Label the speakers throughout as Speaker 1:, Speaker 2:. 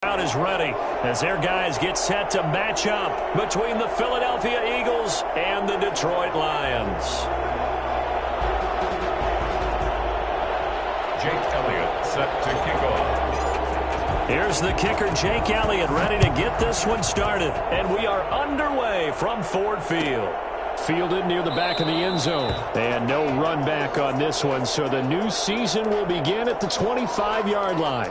Speaker 1: Crowd is ready as their guys get set to match up between the Philadelphia Eagles and the Detroit Lions.
Speaker 2: Jake Elliott set to kick off.
Speaker 1: Here's the kicker, Jake Elliott, ready to get this one started. And we are underway from Ford Field. Fielded near the back of the end zone. And no run back on this one, so the new season will begin at the 25-yard line.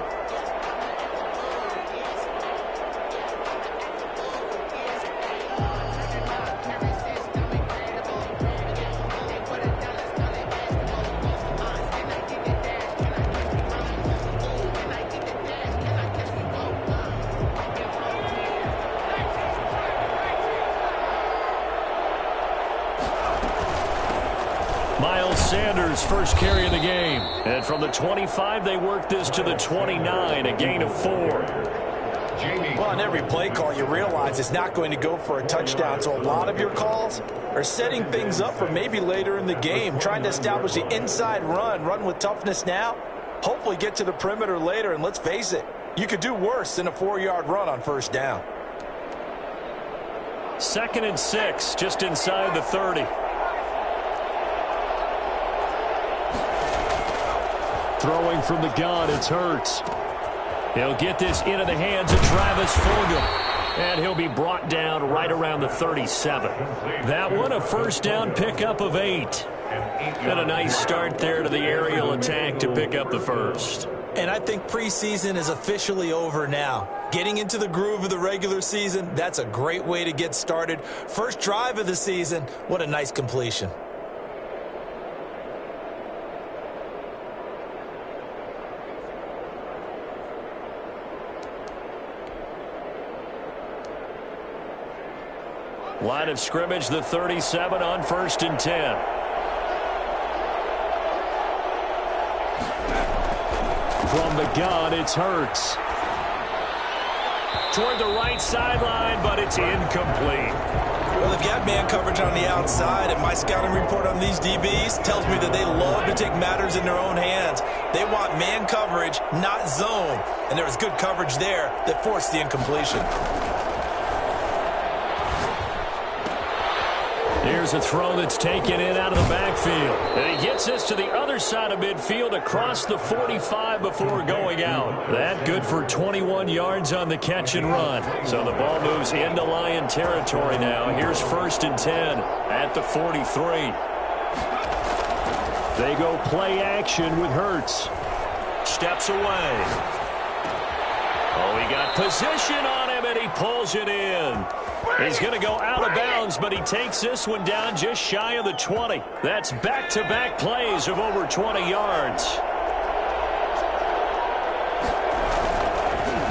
Speaker 1: Sanders first carry of the game. And from the 25, they work this to the 29, a gain of 4.
Speaker 3: Well, on every play call, you realize it's not going to go for a touchdown. So a lot of your calls are setting things up for maybe later in the game, trying to establish the inside run with toughness now, hopefully get to the perimeter later. And let's face it, you could do worse than a 4-yard run on first down.
Speaker 1: 2nd and 6, just inside the 30. Throwing from the gun, it's Hurts. He'll get this into the hands of Travis Fulgham. And he'll be brought down right around the 37. That one a first down pickup of 8. And a nice start there to the aerial attack to pick up the first.
Speaker 3: And I think preseason is officially over now. Getting into the groove of the regular season, that's a great way to get started. First drive of the season, what a nice completion.
Speaker 1: Line of scrimmage, the 37 on 1st and 10. From the gun, it's Hurts. Toward the right sideline, but it's incomplete.
Speaker 3: Well, they've got man coverage on the outside, and my scouting report on these DBs tells me that they love to take matters in their own hands. They want man coverage, not zone. And there was good coverage there that forced the incompletion.
Speaker 1: Here's a throw that's taken in out of the backfield. And he gets this to the other side of midfield across the 45 before going out. That good for 21 yards on the catch and run. So the ball moves into Lion territory now. Here's 1st and 10 at the 43. They go play action with Hurts. Steps away. Oh, he got position on him, and he pulls it in. He's going to go out of bounds, but he takes this one down just shy of the 20. That's back-to-back plays of over 20 yards.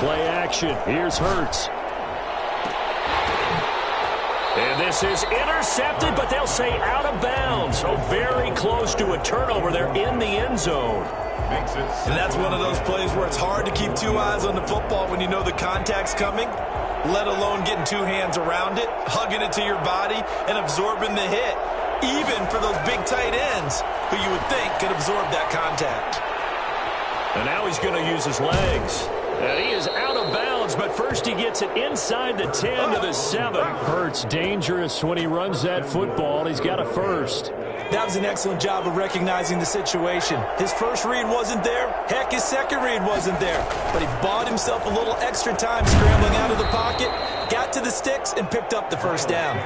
Speaker 1: Play action. Here's Hurts. And this is intercepted, but they'll say out of bounds. So very close to a turnover there in the end zone.
Speaker 3: And that's one of those plays where it's hard to keep 2 eyes on the football when you know the contact's coming, let alone getting 2 hands around it, hugging it to your body, and absorbing the hit, even for those big tight ends who you would think could absorb that contact.
Speaker 1: And now he's going to use his legs. And he is out of bounds, but first he gets it inside the 10 to the 7. Hurts dangerous when he runs that football. He's got a first.
Speaker 3: That was an excellent job of recognizing the situation. His first read wasn't there. Heck, his second read wasn't there. But he bought himself a little extra time scrambling out of the pocket, got to the sticks, and picked up the first down.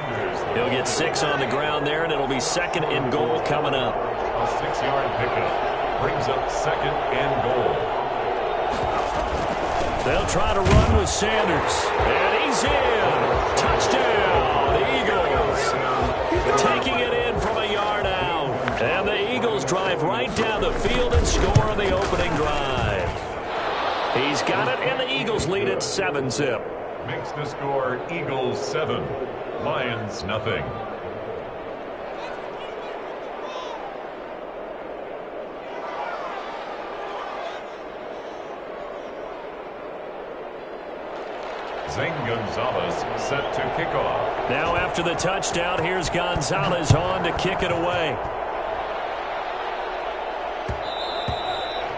Speaker 1: He'll get 6 on the ground there, and it'll be 2nd and goal coming up.
Speaker 2: A 6-yard pickup brings up 2nd and goal.
Speaker 1: They'll try to run with Sanders. And he's in. Touchdown, the Eagles. Taking it in from a yard out. And the Eagles drive right down the field and score on the opening drive. He's got it, and the Eagles lead at 7-zip.
Speaker 2: Makes the score Eagles 7, Lions nothing. Zane Gonzalez set to kick off.
Speaker 1: Now after the touchdown, here's Gonzalez on to kick it away.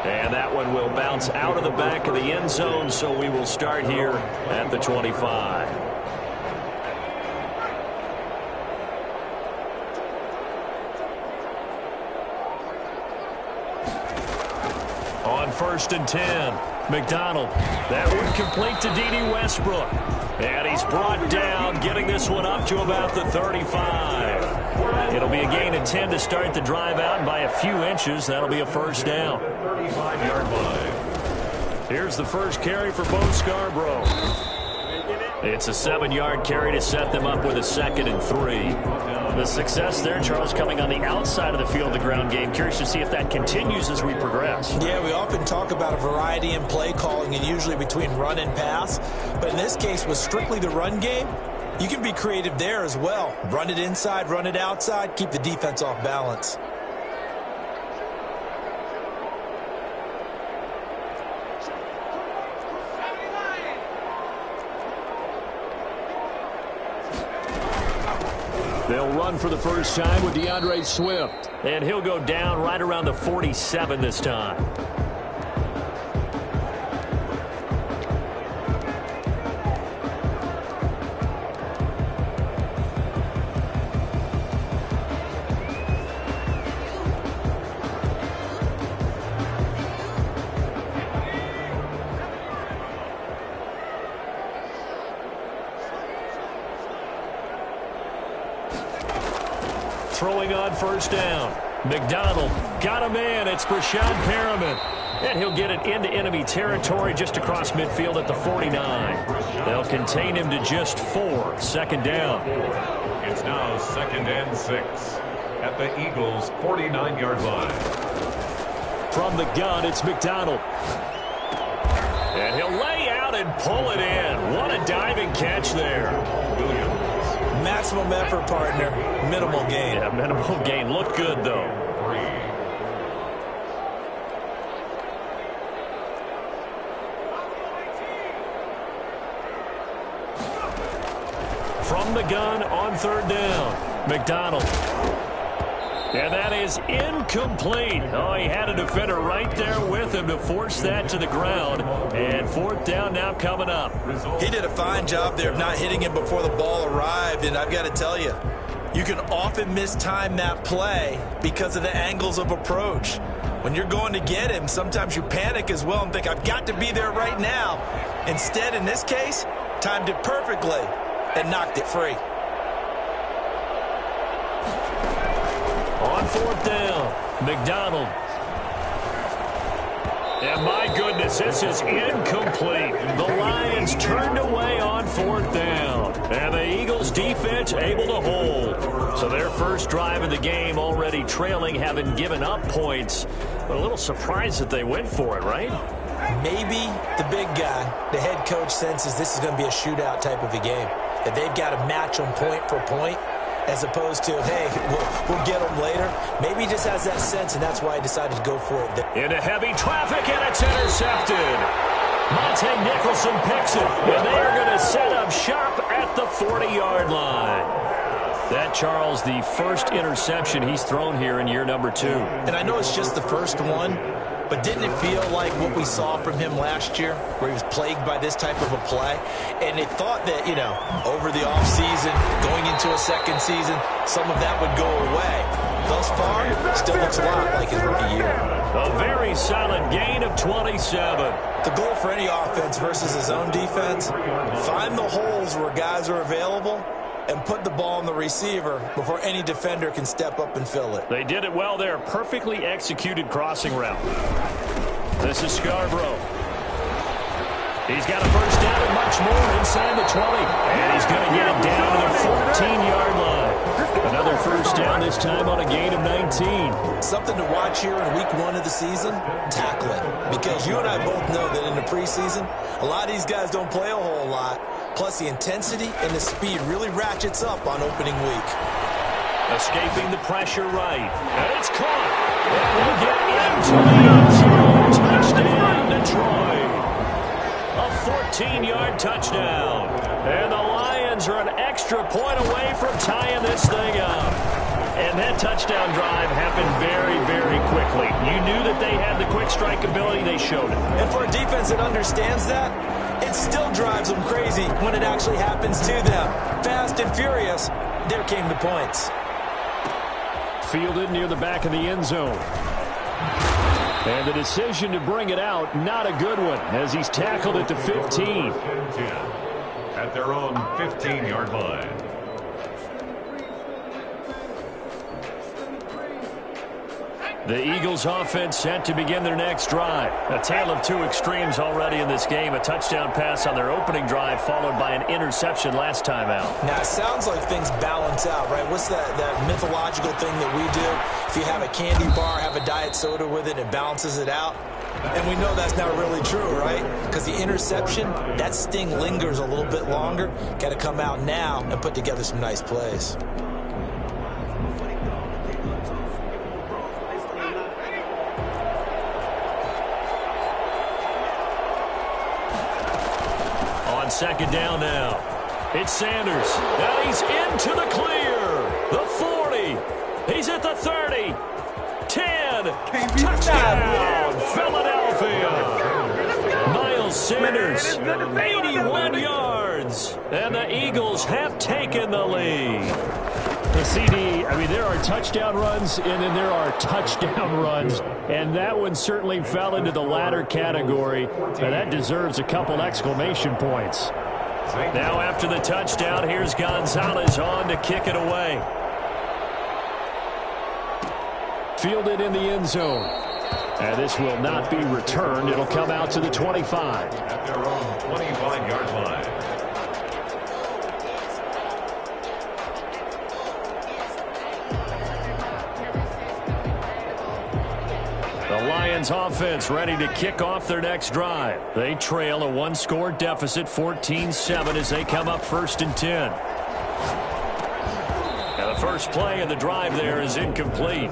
Speaker 1: And that one will bounce out of the back of the end zone, so we will start here at the 25. On 1st and 10, McDonald. That one complete to D.D. Westbrook. And he's brought down, getting this one up to about the 35. It'll be a gain of 10 to start the drive out, and by a few inches, that'll be a first down.
Speaker 2: 35-yard line.
Speaker 1: Here's the first carry for Bo Scarborough. It's a 7-yard carry to set them up with a 2nd and 3. The success there, Charles, coming on the outside of the field, the ground game. Curious to see if that continues as we progress.
Speaker 3: Yeah, we often talk about a variety in play calling and usually between run and pass. But in this case, with strictly the run game, you can be creative there as well. Run it inside, run it outside, keep the defense off balance.
Speaker 1: They'll run for the first time with DeAndre Swift. And he'll go down right around the 47 this time. Throwing on first down. McDonald got him in. It's Brashad Perriman. And he'll get it into enemy territory just across midfield at the 49. They'll contain him to just 4. Second down.
Speaker 2: It's now 2nd and 6 at the Eagles' 49-yard line.
Speaker 1: From the gun, it's McDonald. And he'll lay out and pull it in. What a diving catch there.
Speaker 2: Williams.
Speaker 3: Maximum effort, partner. Minimal gain.
Speaker 1: Yeah, minimal gain. Looked good, though. 3. From the gun on 3rd down, McDonald. And that is incomplete. Oh, he had a defender right there with him to force that to the ground. And 4th down now coming up.
Speaker 3: He did a fine job there of not hitting him before the ball arrived. And I've got to tell you, you can often mistime that play because of the angles of approach. When you're going to get him, sometimes you panic as well and think, I've got to be there right now. Instead, in this case, timed it perfectly and knocked it free.
Speaker 1: On 4th down, McDonald. And my goodness, this is incomplete. The Lions turned away on 4th down. And the Eagles defense able to hold. So their first drive of the game already trailing, having given up points. But a little surprised that they went for it, right?
Speaker 3: Maybe the big guy, the head coach, senses this is going to be a shootout type of a game. That they've got to match them point for point. As opposed to, hey, we'll get them later. Maybe he just has that sense, and that's why he decided to go for it.
Speaker 1: Into heavy traffic, and it's intercepted. Monte Nicholson picks it, and they are going to set up shop at the 40-yard line. That, Charles, the first interception he's thrown here in year number 2.
Speaker 3: And I know it's just the first one, but didn't it feel like what we saw from him last year, where he was plagued by this type of a play? And they thought that, over the offseason, going into a second season, some of that would go away. Thus far, still looks a lot like his rookie year.
Speaker 1: A very solid gain of 27.
Speaker 3: The goal for any offense versus his own defense, find the holes where guys are available and put the ball on the receiver before any defender can step up and fill it.
Speaker 1: They did it well there. Perfectly executed crossing route. This is Scarborough. He's got a first down and much more inside the 20. And he's going to get it down to the 14-yard line. Another first down, this time on a gain of 19.
Speaker 3: Something to watch here in week 1 of the season, tackling. Because you and I both know that in the preseason, a lot of these guys don't play a whole lot. Plus, the intensity and the speed really ratchets up on opening week.
Speaker 1: Escaping the pressure right. And it's caught. And we'll get into the end zone. Touchdown, Detroit. A 14-yard touchdown. And the Lions are an extra point away from tying this thing up. And that touchdown drive happened very, very quickly. You knew that they had the quick strike ability. They showed it.
Speaker 3: And for a defense that understands that, it still drives them crazy when it actually happens to them. Fast and furious, there came the points.
Speaker 1: Fielded near the back of the end zone. And the decision to bring it out, not a good one, as he's tackled at the 15.
Speaker 2: At their own 15-yard line.
Speaker 1: The Eagles offense set to begin their next drive. A tale of two extremes already in this game. A touchdown pass on their opening drive followed by an interception last time out.
Speaker 3: Now, it sounds like things balance out, right? What's that mythological thing that we do? If you have a candy bar, have a diet soda with it, it balances it out. And we know that's not really true, right? Because the interception, that sting lingers a little bit longer. Got to come out now and put together some nice plays.
Speaker 1: On second down now. It's Sanders. Now he's into the clear. The 40. He's at the 30. 10. Touchdown, Philadelphia. Miles Sanders, 81 yards. And the Eagles have taken the lead. The CD, I mean, there are touchdown runs, and then there are touchdown runs. And that one certainly fell into the latter category. And that deserves a couple exclamation points. Now after the touchdown, here's Gonzalez on to kick it away. Fielded in the end zone. And this will not be returned. It'll come out to the 25.
Speaker 2: At their own 25-yard line.
Speaker 1: The Lions offense ready to kick off their next drive. They trail a one-score deficit, 14-7, as they come up 1st and 10. Now the first play of the drive there is incomplete.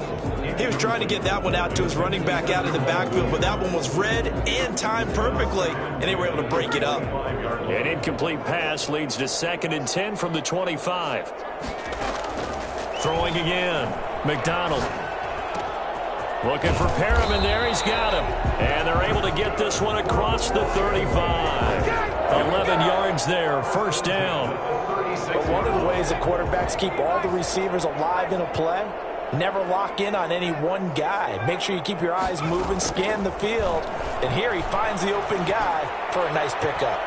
Speaker 3: He was trying to get that one out to his running back out of the backfield, but that one was read and timed perfectly, and they were able to break it up.
Speaker 1: An incomplete pass leads to 2nd and 10 from the 25. Throwing again. McDonald. Looking for Perriman there. He's got him. And they're able to get this one across the 35. 11 yards there. 1st down.
Speaker 3: But one of the ways that quarterbacks keep all the receivers alive in a play, never lock in on any one guy. Make sure you keep your eyes moving, scan the field. And here he finds the open guy for a nice pickup.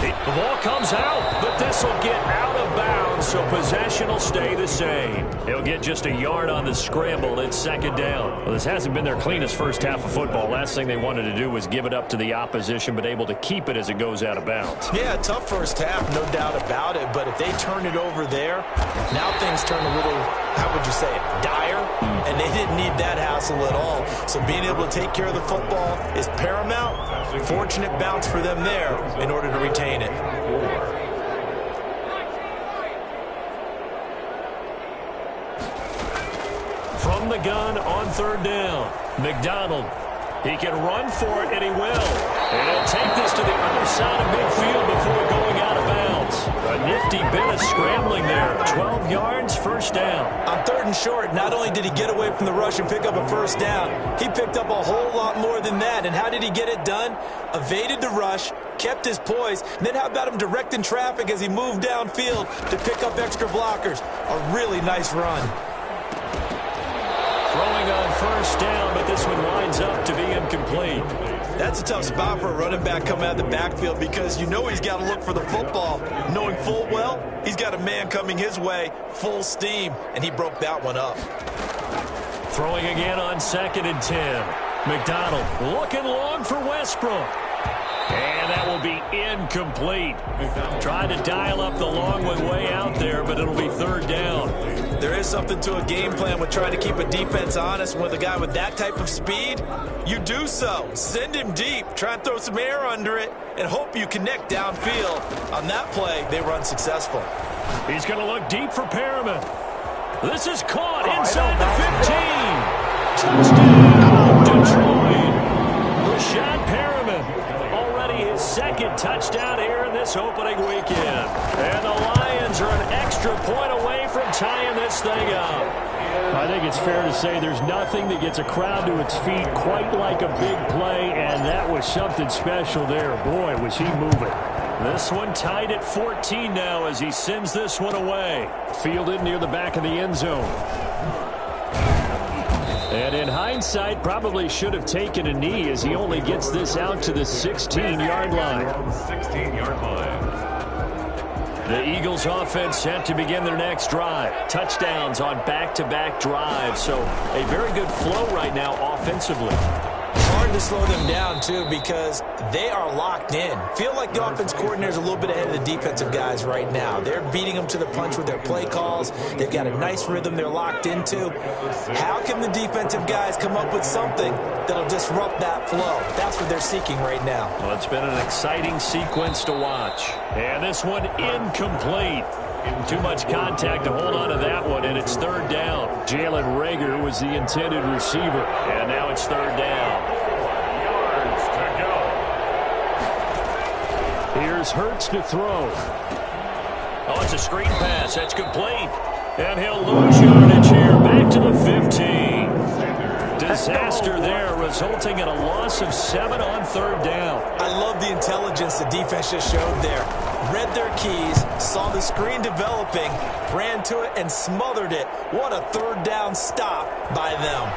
Speaker 1: The ball comes out, but this will get out of bounds, so possession will stay the same. He'll get just a yard on the scramble. It's 2nd down. Well, this hasn't been their cleanest first half of football. Last thing they wanted to do was give it up to the opposition, but able to keep it as it goes out of bounds.
Speaker 3: Yeah, tough first half, no doubt about it. But if they turn it over there, now things turn a little, how would you say it, dire? And they didn't need that hassle at all. So being able to take care of the football is paramount. Fortunate bounce for them there in order to retain it.
Speaker 1: From the gun on 3rd down, McDonald. He can run for it, and he will. And he'll take this to the other side of midfield before going out of bounds. A nifty bit of scrambling there. 12 yards, 1st down.
Speaker 3: On 3rd and short, not only did he get away from the rush and pick up a 1st down, he picked up a whole lot more than that. And how did he get it done? Evaded the rush, kept his poise, and then how about him directing traffic as he moved downfield to pick up extra blockers? A really nice run.
Speaker 1: Throwing on 1st down, but this one winds up to be incomplete.
Speaker 3: That's a tough spot for a running back coming out of the backfield because you know he's got to look for the football, knowing full well he's got a man coming his way, full steam, and he broke that one up.
Speaker 1: Throwing again on 2nd and 10. McDonald looking long for Westbrook. And that will be incomplete. Trying to dial up the long one way out there, but it'll be 3rd down.
Speaker 3: There is something to a game plan with trying to keep a defense honest. With a guy with that type of speed, you do so. Send him deep. Try and throw some air under it and hope you connect downfield. On that play, they were unsuccessful.
Speaker 1: He's going to look deep for Perriman. This is caught inside the 15. Touchdown, Detroit. Rashad Perriman. Already his 2nd touchdown here in this opening weekend. And the Lions are an extra point away from tying this this thing up.
Speaker 4: I think it's fair to say there's nothing that gets a crowd to its feet quite like a big play, and that was something special there. Boy, was he moving.
Speaker 1: This one tied at 14 now as he sends this one away.
Speaker 4: Fielded near the back of the end zone.
Speaker 1: And in hindsight, probably should have taken a knee as he only gets this out to the 16-yard line.
Speaker 2: 16-yard line.
Speaker 1: The Eagles offense set to begin their next drive. Touchdowns on back-to-back drives. So a very good flow right now offensively.
Speaker 3: It's hard to slow them down, too, because they are locked in. Feel like the offense coordinator is a little bit ahead of the defensive guys right now. They're beating them to the punch with their play calls. They've got a nice rhythm they're locked into. How can the defensive guys come up with something that'll disrupt that flow? That's what they're seeking right now.
Speaker 1: Well, it's been an exciting sequence to watch. And this one incomplete. Too much contact to hold on to that one, and it's third down. Jalen Reagor was the intended receiver, and now it's third down.
Speaker 2: Yards to go.
Speaker 4: Here's Hurts to throw.
Speaker 1: Oh, it's a screen pass. That's complete. And he'll lose yardage here. Back to the 15. Disaster there, resulting in a loss of 7 on third down.
Speaker 3: I love the intelligence the defense just showed there. Read their keys, saw the screen developing, ran to it, and smothered it. What a third down stop by them.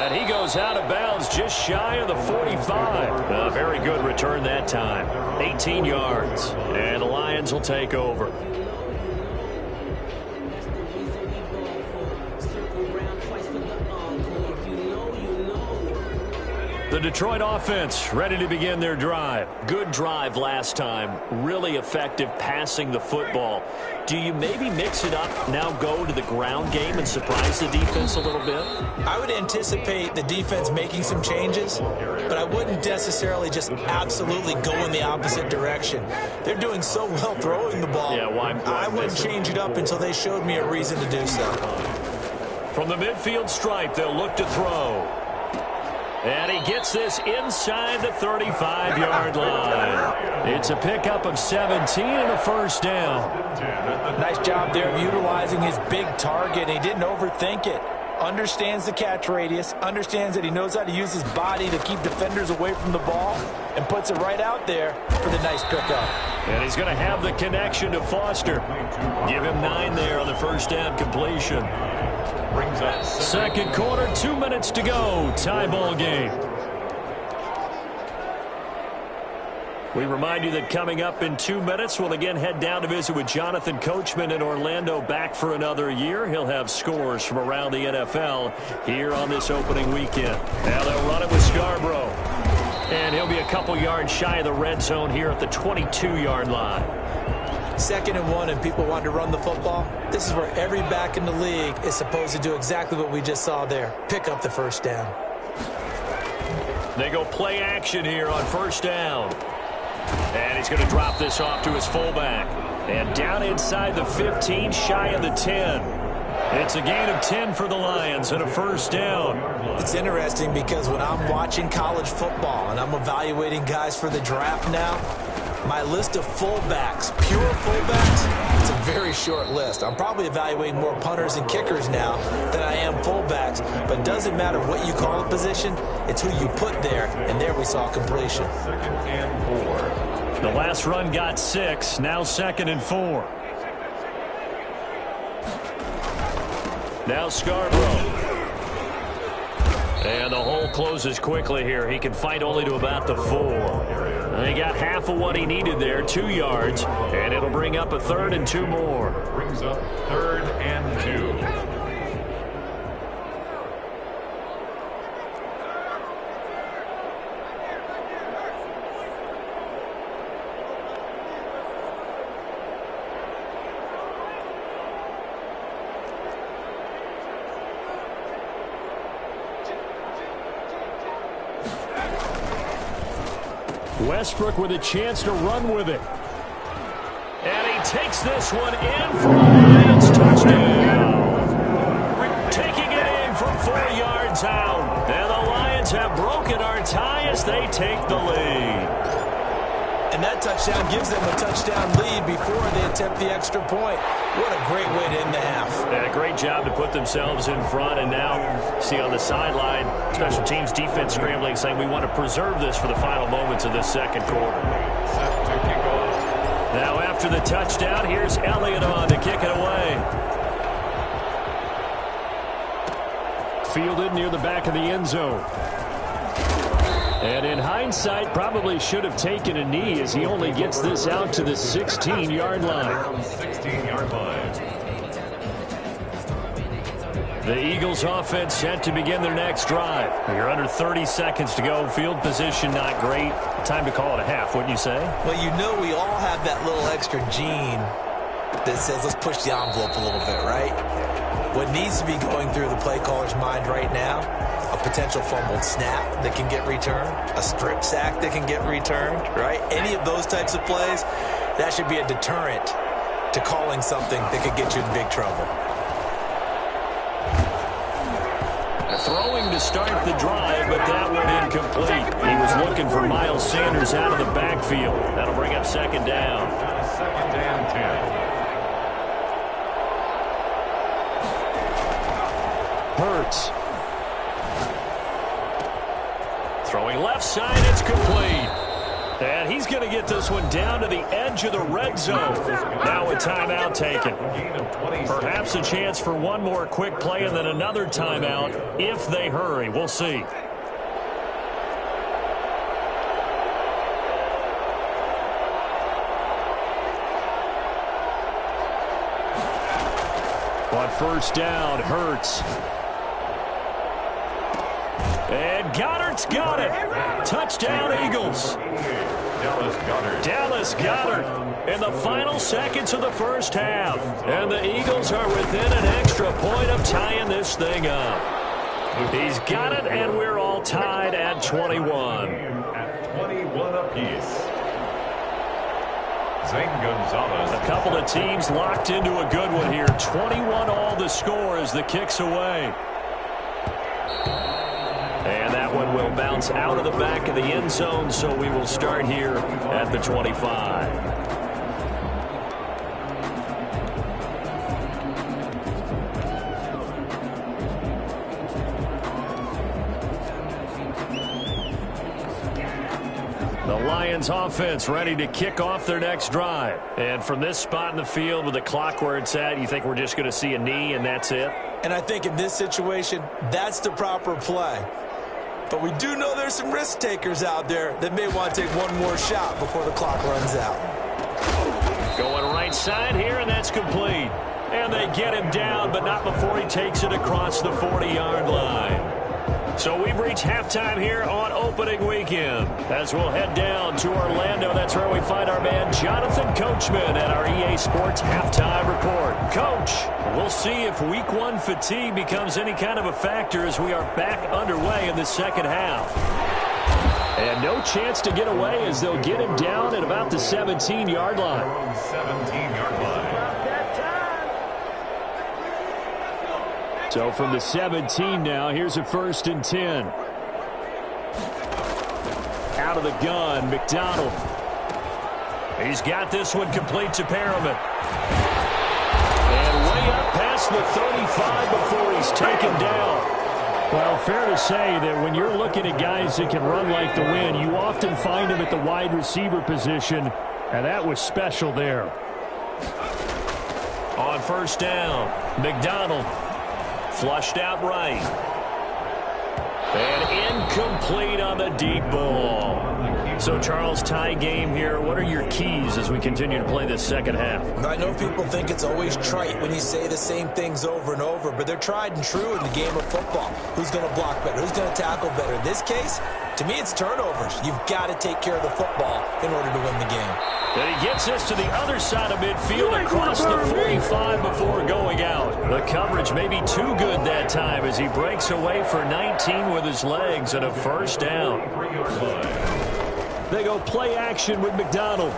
Speaker 1: And he goes out of bounds just shy of the 45. A very good return that time. 18 yards. And the Lions will take over. The Detroit offense ready to begin their drive. Good drive last time. Really effective passing the football. Do you maybe mix it up, now go to the ground game and surprise the defense a little bit?
Speaker 3: I would anticipate the defense making some changes, but I wouldn't necessarily just absolutely go in the opposite direction. They're doing so well throwing the ball.
Speaker 1: Yeah, why
Speaker 3: I wouldn't change it up until they showed me a reason to do so.
Speaker 1: From the midfield stripe, they'll look to throw. And he gets this inside the 35-yard line. It's a pickup of 17 and a first down.
Speaker 3: Nice job there of utilizing his big target. He didn't overthink it. Understands the catch radius, understands that he knows how to use his body to keep defenders away from the ball, and puts it right out there for the nice pickup.
Speaker 1: And he's going to have the connection to Foster. Give him 9 there on the first down completion.
Speaker 2: Brings up
Speaker 1: second quarter, 2 minutes to go. Tie ball game. We remind you that coming up in 2 minutes, we'll again head down to visit with Jonathan Coachman in Orlando, back for another year. He'll have scores from around the NFL here on this opening weekend. Now they'll run it with Scarborough. And he'll be a couple yards shy of the red zone here at the 22-yard line.
Speaker 3: 2nd and 1 and people want to run the football. This is where every back in the league is supposed to do exactly what we just saw there. Pick up the first down.
Speaker 1: They go play action here on first down. And he's going to drop this off to his fullback. And down inside the 15, shy of the 10. It's a gain of 10 for the Lions and a first down.
Speaker 3: It's interesting because when I'm watching college football and I'm evaluating guys for the draft now, my list of fullbacks, pure fullbacks, it's a very short list. I'm probably evaluating more punters and kickers now than I am fullbacks, but it doesn't matter what you call a position, it's who you put there, and there we saw completion.
Speaker 2: 2nd and 4.
Speaker 1: The last run got 6, now 2nd and 4. Now Scarborough. And the hole closes quickly here. He can fight only to about the 4. He got half of what he needed there, 2 yards, and it'll bring up a 3rd and 2 more.
Speaker 2: Brings up 3rd and 2.
Speaker 4: Westbrook with a chance to run with it.
Speaker 1: And he takes this one in for a Lions touchdown. Taking it in from 4 yards out. And the Lions have broken our tie as they take the lead.
Speaker 3: And And that touchdown gives them a touchdown lead before they attempt the extra point. What a great way to end the half.
Speaker 1: Yeah, great job to put themselves in front. And now, see on the sideline, special teams defense scrambling, saying we want to preserve this for the final moments of this second quarter. Now after the touchdown, here's Elliott on to kick it away.
Speaker 4: Fielded near the back of the end zone. And in hindsight, probably should have taken a knee as he only gets this out to the 16-yard line.
Speaker 2: 16-yard line.
Speaker 1: The Eagles offense set to begin their next drive. You're under 30 seconds to go. Field position not great. Time to call it a half, wouldn't you say?
Speaker 3: Well, you know we all have that little extra gene that says let's push the envelope a little bit, right? What needs to be going through the play caller's mind right now, a potential fumbled snap that can get returned, a strip sack that can get returned, right? Any of those types of plays, that should be a deterrent to calling something that could get you in big trouble.
Speaker 1: Throwing to start the drive, but that went incomplete. He was looking for Miles Sanders out of the backfield. That'll bring up second down.
Speaker 2: Second and 10.
Speaker 1: Hurts. Throwing left side, it's complete. And he's going to get this one down to the edge of the red zone. Now a timeout taken. Perhaps a chance for one more quick play and then another timeout if they hurry. We'll see.
Speaker 4: On first down, Hurts.
Speaker 1: And Goddard's got it. Touchdown, Eagles. Dallas Goedert in the final seconds of the first half. And the Eagles are within an extra point of tying this thing up. He's got it, and we're all tied at 21.
Speaker 2: At 21 apiece. Zane Gonzalez.
Speaker 1: A couple of teams locked into a good one here. 21 all the score as the kick's away. And that one will bounce out of the back of the end zone, so we will start here at the 25. The Lions offense ready to kick off their next drive. And from this spot in the field with the clock where it's at, you think we're just going to see a knee and that's it?
Speaker 3: And I think in this situation, that's the proper play. But we do know there's some risk takers out there that may want to take one more shot before the clock runs out.
Speaker 1: Going right side here, and that's complete. And they get him down, but not before he takes it across the 40-yard line. So we've reached halftime here on opening weekend. As we'll head down to Orlando, that's where we find our man Jonathan Coachman at our EA Sports Halftime Report. Coach, we'll see if Week 1 fatigue becomes any kind of a factor as we are back underway in the second half. And no chance to get away as they'll get him down at about the 17-yard line.
Speaker 2: 17-yard line.
Speaker 4: So from the 17 now, here's a 1st and 10. Out of the gun, McDonald.
Speaker 1: He's got this one complete to Perriman. And way up past the 35 before he's taken down.
Speaker 4: Well, fair to say that when you're looking at guys that can run like the wind, you often find them at the wide receiver position, and that was special there.
Speaker 1: On first down, McDonald. Flushed out right. And incomplete on the deep ball. So, Charles, tie game here. What are your keys as we continue to play this second half?
Speaker 3: I know people think it's always trite when you say the same things over and over, but they're tried and true in the game of football. Who's going to block better? Who's going to tackle better? In this case, to me, it's turnovers. You've got to take care of the football in order to win the game.
Speaker 1: And he gets us to the other side of midfield across the 45 before going out. The coverage may be too good that time as he breaks away for 19 with his legs and a first down.
Speaker 4: They go play action with McDonald.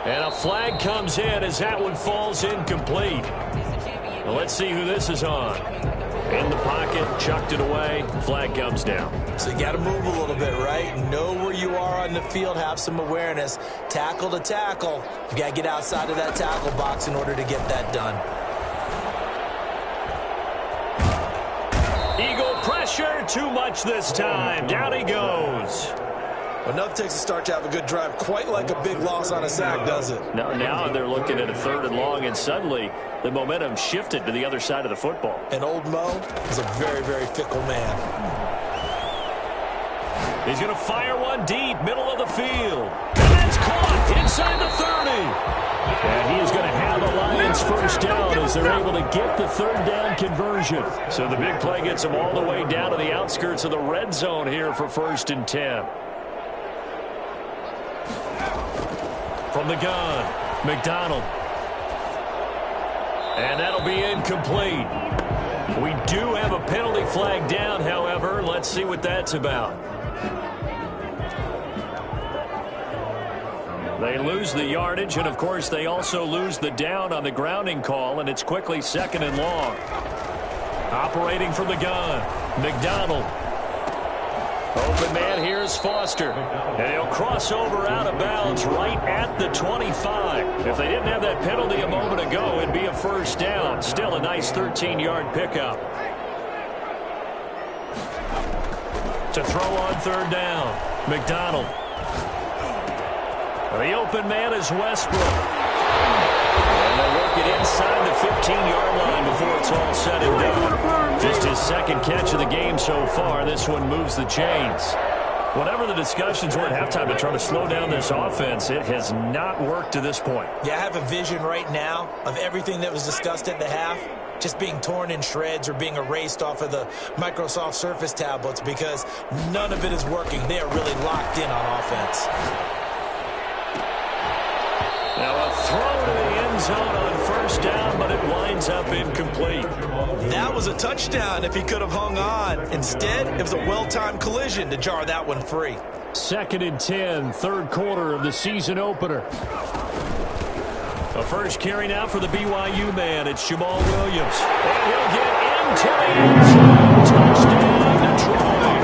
Speaker 1: And a flag comes in as that one falls incomplete. Well, let's see who this is on. In the pocket, chucked it away, flag comes down.
Speaker 3: So you got to move a little bit, right? Know where you are on the field, have some awareness. Tackle to tackle. You got to get outside of that tackle box in order to get that done.
Speaker 1: Eagle pressure, too much this time. Down he goes.
Speaker 3: Well, nothing takes a start to have a good drive, quite like a big loss on a sack, does it?
Speaker 1: Now they're looking at a 3rd and long, and suddenly the momentum shifted to the other side of the football.
Speaker 3: And old Mo is a very, very fickle man.
Speaker 1: He's going to fire one deep, middle of the field. And that's caught inside the 30. And he is going to have a Lions first down as they're able to get the 3rd down conversion. So the big play gets them all the way down to the outskirts of the red zone here for 1st and 10. From the gun, McDonald. And that'll be incomplete. We do have a penalty flag down, however. Let's see what that's about. They lose the yardage, and, of course, they also lose the down on the grounding call, and it's quickly 2nd and long. Operating from the gun, McDonald. Open man, here's Foster. And he'll cross over out of bounds right at the 25. If they didn't have that penalty a moment ago, it'd be a 1st down. Still a nice 13-yard pickup. To throw on 3rd down, McDonald. The open man is Westbrook. And they'll work it inside the 15-yard line before it's all said and done. Just his 2nd catch of the game so far. This one moves the chains. Whatever the discussions were at halftime to try to slow down this offense, it has not worked to this point.
Speaker 3: Yeah, I have a vision right now of everything that was discussed at the half just being torn in shreds or being erased off of the Microsoft Surface tablets because none of it is working. They are really locked in on offense.
Speaker 1: Now a throw to the end zone on 1st down, but it winds up incomplete.
Speaker 3: That was a touchdown if he could have hung on. Instead, it was a well-timed collision to jar that one free.
Speaker 4: 2nd and 10, 3rd quarter of the season opener.
Speaker 1: A first carry now for the BYU man. It's Jamal Williams. And he'll get into the end zone. Touchdown, Detroit.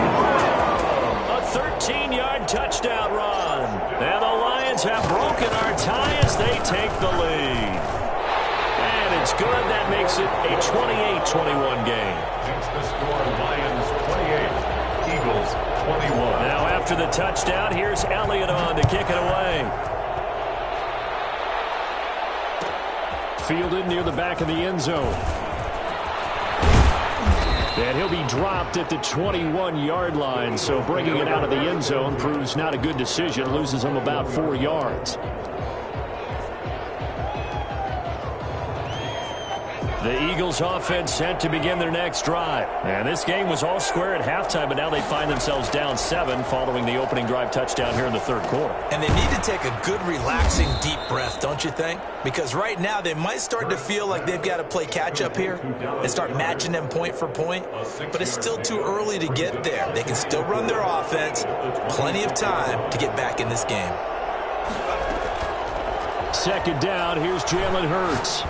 Speaker 1: A 13-yard touchdown run. And the Lions have broken our tie as they take the lead. And it's good. That makes it a 28-21 game.
Speaker 2: It's the score, Lions 28, Eagles 21.
Speaker 1: Now after the touchdown, here's Elliott on to kick it away.
Speaker 4: Fielded near the back of the end zone. And he'll be dropped at the 21-yard line, so bringing it out of the end zone proves not a good decision. Loses him about 4 yards. The Eagles offense set to begin their next drive. And this game was all square at halftime, but now they find themselves down 7 following the opening drive touchdown here in the 3rd quarter.
Speaker 3: And they need to take a good, relaxing, deep breath, don't you think? Because right now they might start to feel like they've got to play catch-up here and start matching them point for point. But it's still too early to get there. They can still run their offense. Plenty of time to get back in this game.
Speaker 4: 2nd down, here's Jalen Hurts.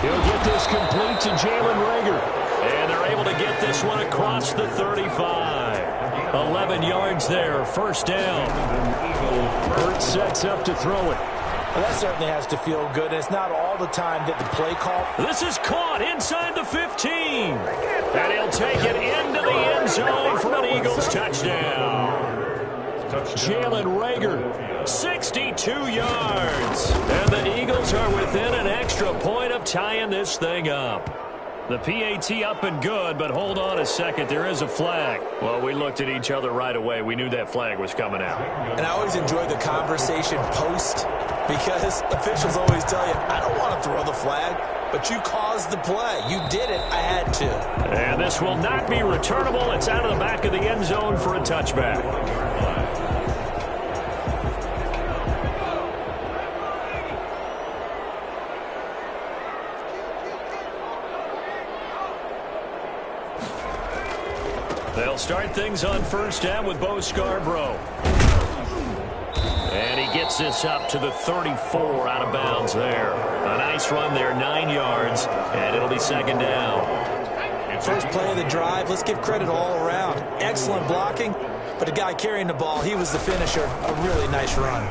Speaker 4: He'll get this complete to Jalen Reagor.
Speaker 1: And they're able to get this one across the 35. 11 yards there, 1st down.
Speaker 4: Hurts sets up to throw it.
Speaker 3: Well, that certainly has to feel good. It's not all the time that the play call.
Speaker 1: This is caught inside the 15. And he'll take it into the end zone for an Eagles touchdown.
Speaker 4: Jalen Reagor,
Speaker 1: 62 yards. And the Eagles are within an extra point of tying this thing up. The PAT up and good, but hold on a second. There is a flag. Well, we looked at each other right away. We knew that flag was coming out.
Speaker 3: And I always enjoy the conversation post because officials always tell you, I don't want to throw the flag, but you caused the play. You did it. I had to.
Speaker 1: And this will not be returnable. It's out of the back of the end zone for a touchback. They'll start things on 1st down with Bo Scarborough. And he gets this up to the 34 out of bounds there. A nice run there, 9 yards, and it'll be 2nd down.
Speaker 3: First play of the drive, let's give credit all around. Excellent blocking, but the guy carrying the ball, he was the finisher. A really nice run.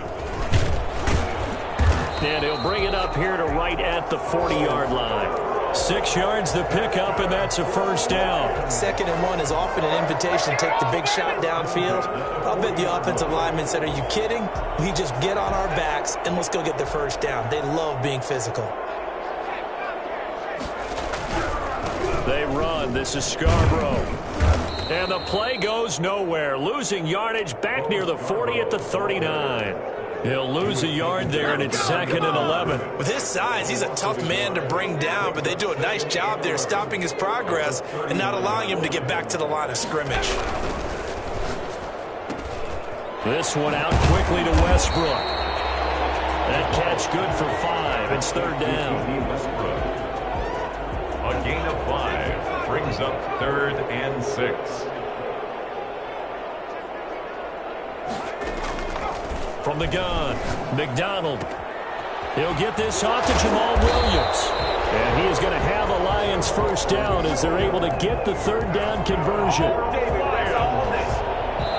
Speaker 1: And he'll bring it up here to right at the 40-yard line. 6 yards the pickup, and that's a first down.
Speaker 3: 2nd and 1 is often an invitation to take the big shot downfield. I'll bet the offensive lineman said, are you kidding? We just get on our backs, and let's go get the first down. They love being physical.
Speaker 1: They run. This is Scarborough. And the play goes nowhere. Losing yardage back near the 40 at the 39. He'll lose a yard there, and it's 2nd and 11.
Speaker 3: With his size, he's a tough man to bring down, but they do a nice job there stopping his progress and not allowing him to get back to the line of scrimmage.
Speaker 1: This one out quickly to Westbrook. That catch good for 5. It's 3rd down.
Speaker 2: Westbrook. A gain of 5 brings up 3rd and 6.
Speaker 1: From the gun, McDonald. He'll get this off to Jamal Williams. And he is going to have a Lions first down as they're able to get the 3rd down conversion.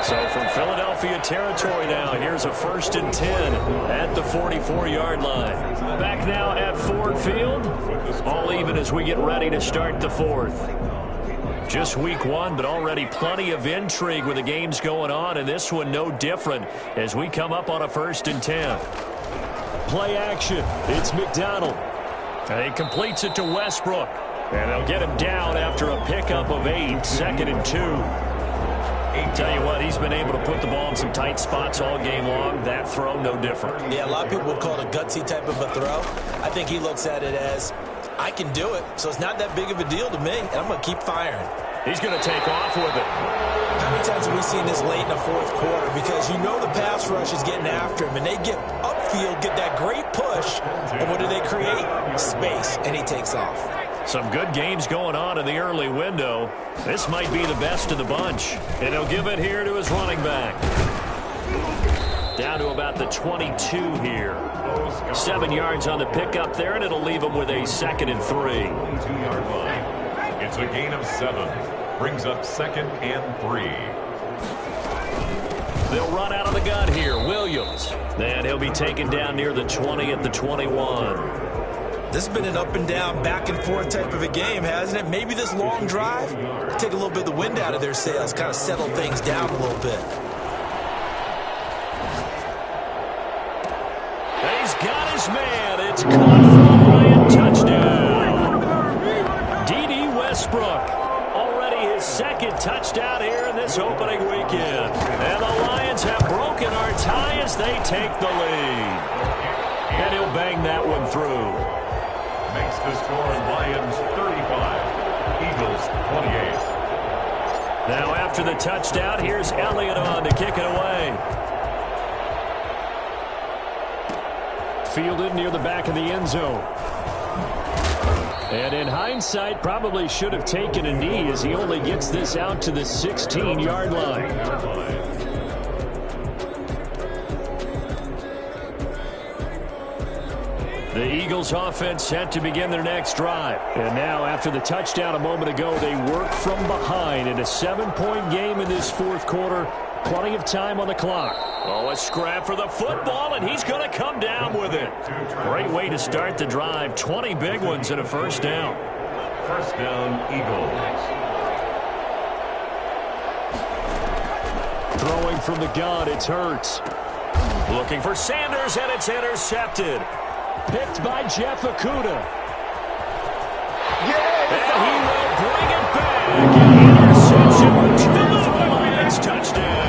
Speaker 1: So from Philadelphia territory now, here's a 1st and 10 at the 44-yard line. Back now at Ford Field. All even as we get ready to start the 4th. Just week 1, but already plenty of intrigue with the games going on, and this one no different as we come up on a 1st and 10. Play action. It's McDonald. And he completes it to Westbrook. And they'll get him down after a pickup of 8, 2nd and 2. Tell you what, he's been able to put the ball in some tight spots all game long. That throw, no different.
Speaker 3: Yeah, a lot of people would call it a gutsy type of a throw. I think he looks at it as, I can do it, so it's not that big of a deal to me, and I'm going to keep firing.
Speaker 1: He's going to take off with it.
Speaker 3: How many times have we seen this late in the 4th quarter? Because you know the pass rush is getting after him, and they get upfield, get that great push, and what do they create? Space, and he takes off.
Speaker 1: Some good games going on in the early window. This might be the best of the bunch, and he'll give it here to his running back. Down to about the 22 here. 7 yards on the pickup there, and it'll leave him with a 2nd and 3.
Speaker 2: 2-yard line. It's a gain of 7. Brings up 2nd and 3.
Speaker 1: They'll run out of the gun here. Williams. And he'll be taken down near the 20 at the 21.
Speaker 3: This has been an up and down, back and forth type of a game, hasn't it? Maybe this long drive take a little bit of the wind out of their sails, kind of settle things down a little bit.
Speaker 1: He's got his man. It's caught from Bryant. Touchdown. D.D. Westbrook. Already his 2nd touchdown here in this opening weekend. And the Lions have broken our tie as they take the lead. And he'll bang that one through.
Speaker 2: Makes the score Lions 35, Eagles 28.
Speaker 1: Now after the touchdown, here's Elliott on to kick it away. Fielded near the back of the end zone. And in hindsight, probably should have taken a knee as he only gets this out to the 16-yard line. The Eagles offense set to begin their next drive. And now after the touchdown a moment ago, they work from behind in a 7-point game in this 4th quarter. Plenty of time on the clock. Oh, a scrap for the football, and he's going to come down with it. Great way to start the drive. 20 big ones and a first down.
Speaker 2: First down, Eagles.
Speaker 1: Throwing from the gun, it's Hurts. Looking for Sanders, and it's intercepted. Picked by Jeff Okudah. And he will bring it back. An interception return for the Lions. Touchdown.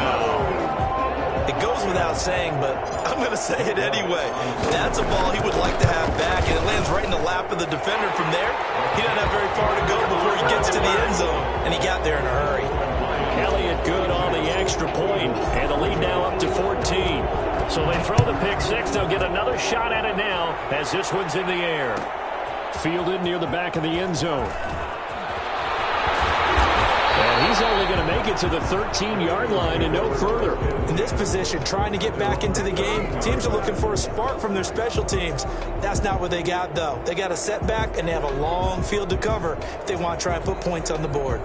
Speaker 3: It goes without saying, but I'm going to say it anyway. That's a ball he would like to have back, and it lands right in the lap of the defender from there. He doesn't have very far to go before he gets to the end zone, and he got there in a hurry.
Speaker 1: Elliott good on the extra point, and the lead now up to 14. So they throw the pick 6. They'll get another shot at it now as this one's in the air. Fielded near the back of the end zone. And he's
Speaker 4: he's only going to make it to the 13-yard line and no further.
Speaker 3: In this position, trying to get back into the game, teams are looking for a spark from their special teams. That's not what they got, though. They got a setback, and they have a long field to cover if they want to try and put points on the board.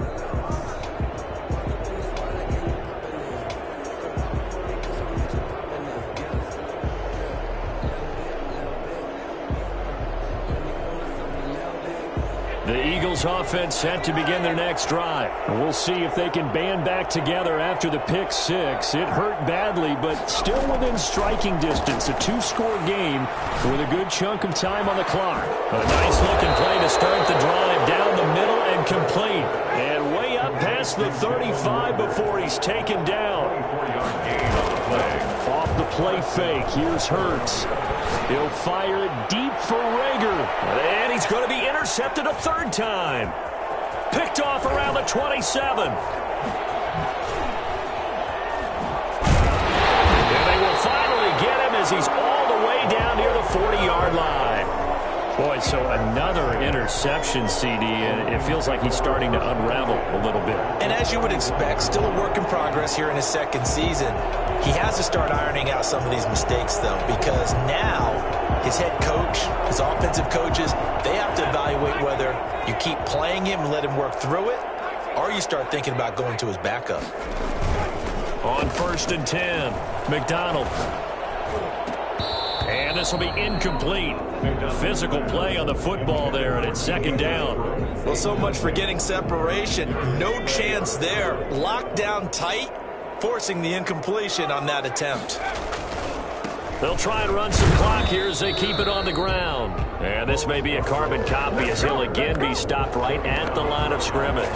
Speaker 4: The Eagles offense set to begin their next drive. We'll see if they can band back together after the pick six. It hurt badly, but still within striking distance. A two-score game with a good chunk of time on the clock. A nice-looking play to start the drive down the middle and complete. And way up past the 35 before he's taken down. Off the play fake, here's Hurts. He'll fire it deep for Rager.
Speaker 1: And he's going to be intercepted a third time. Picked off around the 27. And they will finally get him as he's all the way down near the 40-yard line. Boy, so another interception, CD, and it feels like he's starting to unravel a little bit.
Speaker 3: And as you would expect, still a work in progress here in his second season. He has to start ironing out some of these mistakes, though, because now his head coach, his offensive coaches, they have to evaluate whether you keep playing him and let him work through it, or you start thinking about going to his backup.
Speaker 1: On 1st and 10, McDonald. And this will be incomplete. Physical play on the football there, and it's second down.
Speaker 3: Well, so much for getting separation. No chance there. Locked down tight, forcing the incompletion on that attempt.
Speaker 1: They'll try and run some clock here as they keep it on the ground. And this may be a carbon copy as he'll again be stopped right at the line of scrimmage.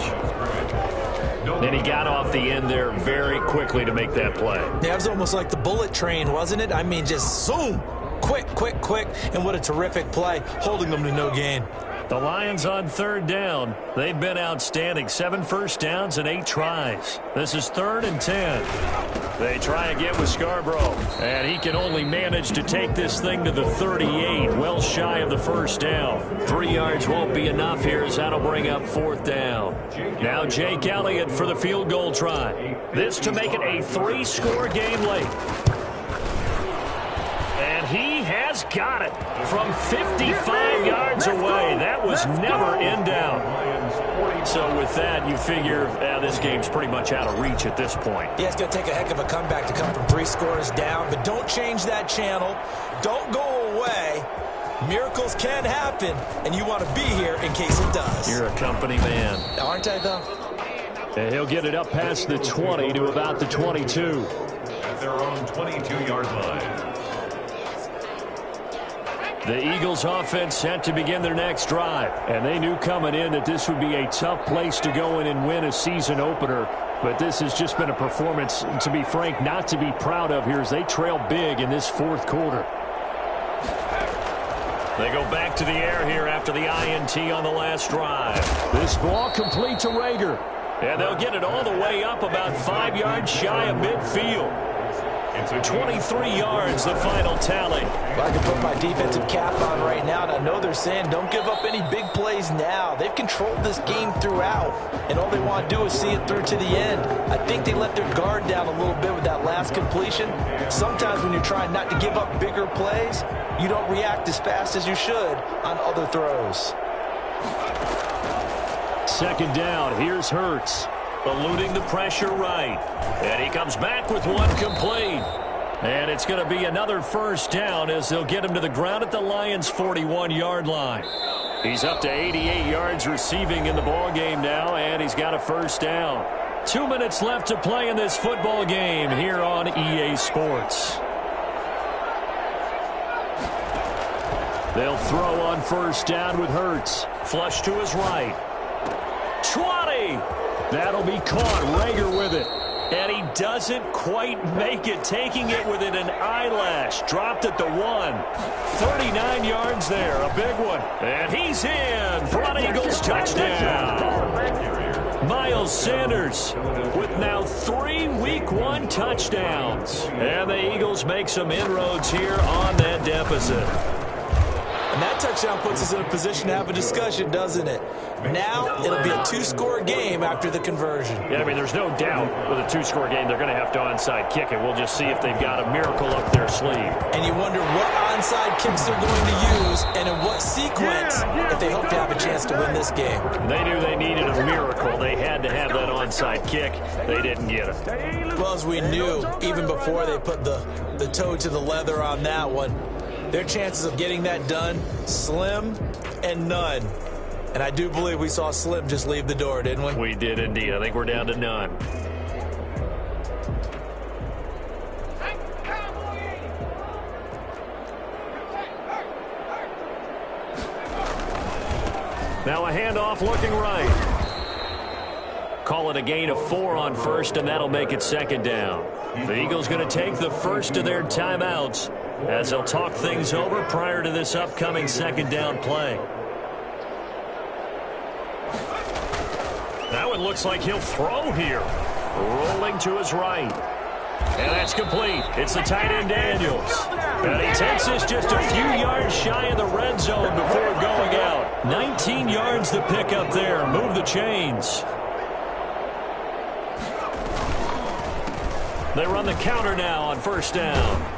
Speaker 1: And he got off the end there very quickly to make that play.
Speaker 3: Yeah, it was almost like the bullet train, wasn't it? I mean, just zoom. Quick, quick, quick. And what a terrific play, holding them to no gain.
Speaker 1: The Lions on third down. They've been outstanding. 7 first downs and 8 tries. This is 3rd and 10. They try again with Scarborough. And he can only manage to take this thing to the 38, well shy of the first down. 3 yards won't be enough here as that'll bring up 4th down. Now Jake Elliott for the field goal try. This to make it a 3-score game late. And he has got it from 55 yards away. That was never in doubt. So with that, you figure this game's pretty much out of reach at this point.
Speaker 3: Yeah, it's going to take a heck of a comeback to come from 3 scores down. But don't change that channel. Don't go away. Miracles can happen, and you want to be here in case it does.
Speaker 1: You're a company man.
Speaker 3: Aren't I, though?
Speaker 4: And he'll get it up past the 20 to about the 22.
Speaker 2: At their own 22-yard line.
Speaker 4: The Eagles offense set to begin their next drive. And they knew coming in that this would be a tough place to go in and win a season opener. But this has just been a performance, to be frank, not to be proud of here as they trail big in this 4th quarter.
Speaker 1: They go back to the air here after the INT on the last drive.
Speaker 4: This ball complete to Rager.
Speaker 1: And they'll get it all the way up about 5 yards shy of midfield. 23 yards, the final tally.
Speaker 3: Well, I can put my defensive cap on right now, and I know they're saying don't give up any big plays now. They've controlled this game throughout, and all they want to do is see it through to the end. I think they let their guard down a little bit with that last completion. Sometimes when you're trying not to give up bigger plays, you don't react as fast as you should on other throws.
Speaker 4: 2nd down, here's Hurts.
Speaker 1: Eluding the pressure right. And he comes back with one complete. And it's going to be another first down as they'll get him to the ground at the Lions' 41-yard line. He's up to 88 yards receiving in the ballgame now, and he's got a first down. 2 minutes left to play in this football game here on EA Sports.
Speaker 4: They'll throw on first down with Hurts.
Speaker 1: Flush to his right. 20!
Speaker 4: That'll be caught. Rager with it.
Speaker 1: And he doesn't quite make it, taking it within an eyelash. Dropped at the 1. 39 yards there, a big one. And he's in for an Eagles touchdown. Miles Sanders with now 3 Week 1 touchdowns. And the Eagles make some inroads here on that deficit.
Speaker 3: And that touchdown puts us in a position to have a discussion, doesn't it? Now it'll be a two-score game after the conversion.
Speaker 4: Yeah, I mean, there's no doubt with a two-score game they're going to have to onside kick it. We'll just see if they've got a miracle up their sleeve.
Speaker 3: And you wonder what onside kicks they're going to use and in what sequence if they hope to have a chance to win this game.
Speaker 4: They knew they needed a miracle. They had to have that onside kick. They didn't get it.
Speaker 3: Well, as we knew, even before they put the toe to the leather on that one, their chances of getting that done, slim and none. And I do believe we saw Slim just leave the door, didn't we?
Speaker 4: We did indeed. I think we're down to none. Now a handoff looking right. Call it a gain of 4 on first, and that'll make it second down. The Eagles going to take the first of their timeouts as they'll talk things over prior to this upcoming second down play. That one looks like he'll throw here. Rolling to his right. And that's complete. It's the tight end Daniels. And he takes this just a few yards shy of the red zone before going out. 19 yards to pick up there. Move the chains. They run the counter now on first down.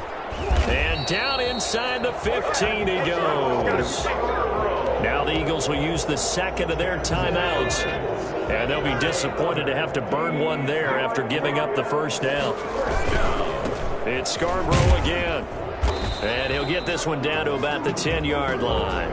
Speaker 4: And down inside the 15 he goes. Now the Eagles will use the second of their timeouts. And they'll be disappointed to have to burn one there after giving up the first down. It's Scarborough again. And he'll get this one down to about the 10-yard line.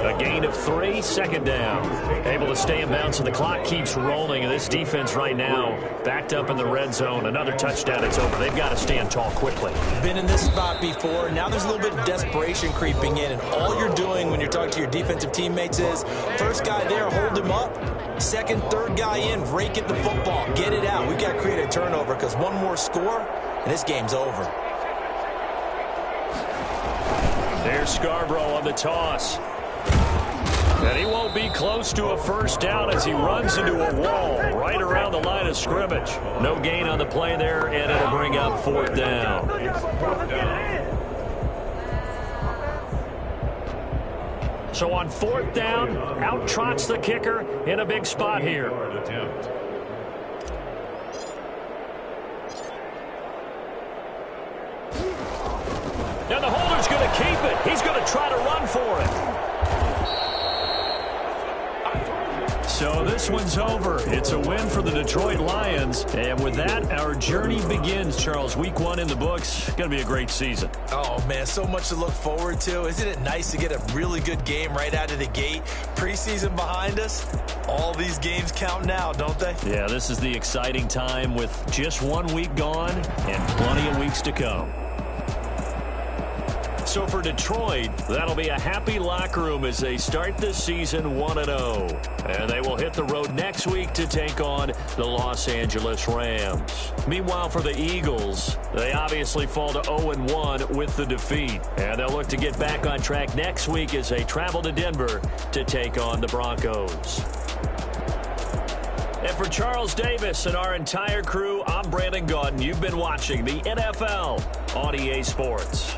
Speaker 4: A gain of 3, second down. Able to stay in bounds, so the clock keeps rolling. And this defense right now backed up in the red zone. Another touchdown, it's over. They've got to stand tall quickly.
Speaker 3: Been in this spot before. Now there's a little bit of desperation creeping in. And all you're doing when you're talking to your defensive teammates is, first guy there, hold him up. Second, third guy in, rake at the football. Get it out. We've got to create a turnover because one more score, and this game's over.
Speaker 4: There's Scarborough on the toss. And he won't be close to a first down as he runs into a wall right around the line of scrimmage. No gain on the play there, and it'll bring up fourth down. So on fourth down, out trots the kicker in a big spot here. Now the holder's going to keep it. He's going to try to run for it. So this one's over. It's a win for the Detroit Lions. And with that, our journey begins, Charles. Week 1 in the books. Going to be a great season.
Speaker 3: Oh, man, so much to look forward to. Isn't it nice to get a really good game right out of the gate? Preseason behind us. All these games count now, don't they?
Speaker 4: Yeah, this is the exciting time with just 1 week gone and plenty of weeks to come. So for Detroit, that'll be a happy locker room as they start this season 1-0. And they will hit the road next week to take on the Los Angeles Rams. Meanwhile, for the Eagles, they obviously fall to 0-1 with the defeat. And they'll look to get back on track next week as they travel to Denver to take on the Broncos. And for Charles Davis and our entire crew, I'm Brandon Gaudin. You've been watching the NFL on EA Sports.